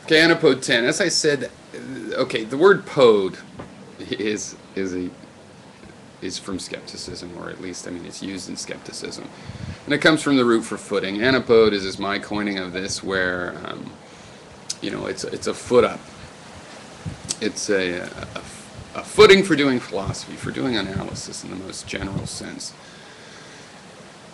Okay, Anopode 10. As I said, okay, the word "pode" is from skepticism, or at least, I mean, it's used in skepticism, and it comes from the root for footing. Anopode is my coining of this, where it's a foot up. It's a footing for doing philosophy, for doing analysis in the most general sense.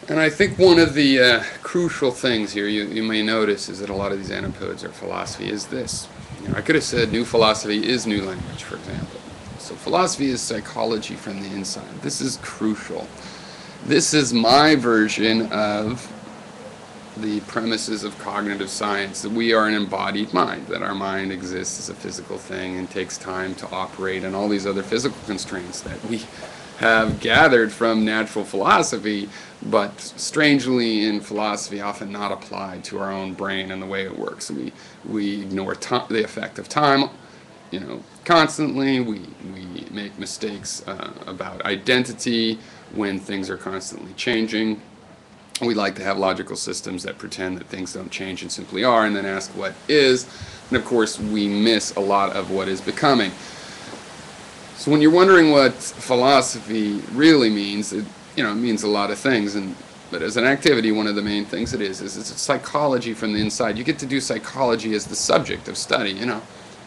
And I think one of the crucial things here you may notice is that a lot of these antipodes or philosophy is this. I could have said new philosophy is new language, for example. So philosophy is psychology from the inside. This is crucial. This is my version of the premises of cognitive science, that we are an embodied mind, that our mind exists as a physical thing and takes time to operate, and all these other physical constraints that we have gathered from natural philosophy, but strangely in philosophy often not applied to our own brain and the way it works. We ignore the effect of time, constantly. We make mistakes about identity when things are constantly changing. We like to have logical systems that pretend that things don't change and simply are, and then ask what is. And of course, we miss a lot of what is becoming. So when you're wondering what philosophy really means, it means a lot of things. But as an activity, one of the main things it is it's a psychology from the inside. You get to do psychology as the subject of study,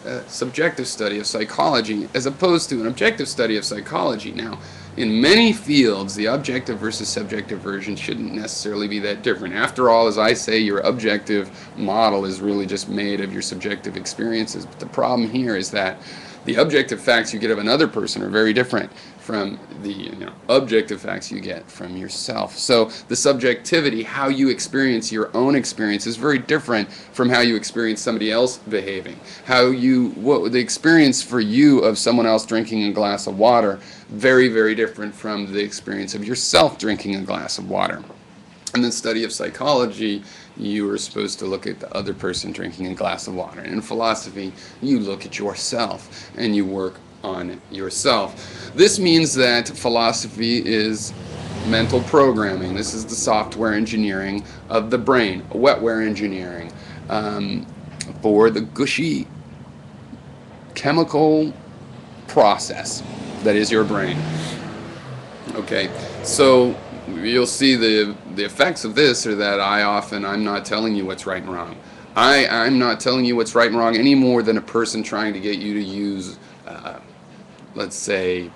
a subjective study of psychology, as opposed to an objective study of psychology. Now, in many fields, the objective versus subjective version shouldn't necessarily be that different. After all, as I say, your objective model is really just made of your subjective experiences. But the problem here is that the objective facts you get of another person are very different from the objective facts you get from yourself. So the subjectivity, how you experience your own experience, is very different from how you experience somebody else behaving. What the experience for you of someone else drinking a glass of water, very, very different from the experience of yourself drinking a glass of water. In the study of psychology, you are supposed to look at the other person drinking a glass of water. In philosophy, you look at yourself and you work on yourself. This means that philosophy is mental programming. This is the software engineering of the brain, wetware engineering for the gushy chemical process that is your brain. Okay, so you'll see the effects of this are that I'm not telling you what's right and wrong. I'm not telling you what's right and wrong any more than a person trying to get you to use, let's say,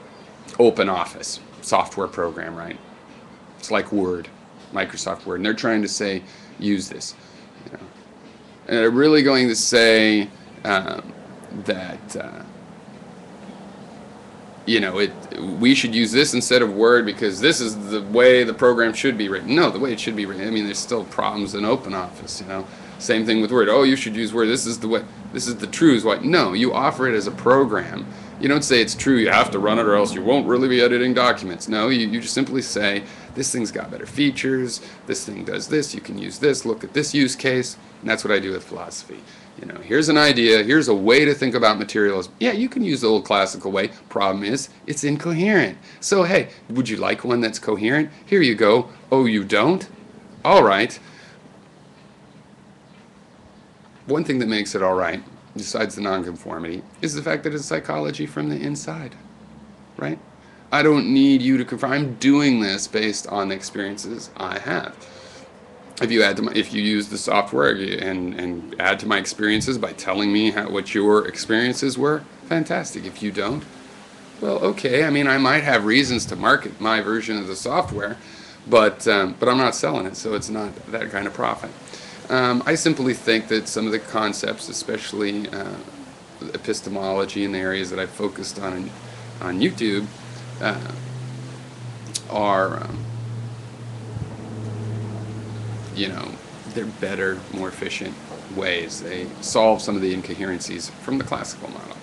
OpenOffice software program, right? It's like Word, Microsoft Word, and they're trying to say, use this. And they're really going to say that we should use this instead of Word because this is the way the program should be written. No, the way it should be written. I mean, there's still problems in OpenOffice, Same thing with Word. Oh, you should use Word. This is the way. This is the truth. Why? No, you offer it as a program. You don't say it's true, you have to run it or else you won't really be editing documents. No, you just simply say, this thing's got better features, this thing does this, you can use this, look at this use case. And that's what I do with philosophy. Here's an idea, here's a way to think about materialism. Yeah, you can use the old classical way. Problem is, it's incoherent. So hey, would you like one that's coherent? Here you go. Oh, you don't? All right. One thing that makes it all right, besides the nonconformity, is the fact that it's psychology from the inside, right? I don't need you to confirm. I'm doing this based on the experiences I have. If you use the software and add to my experiences by telling me what your experiences were, fantastic. If you don't, well, okay. I mean, I might have reasons to market my version of the software, but I'm not selling it, so it's not that kind of profit. I simply think that some of the concepts, especially epistemology in the areas that I've focused on YouTube, are they're better, more efficient ways. They solve some of the incoherencies from the classical model.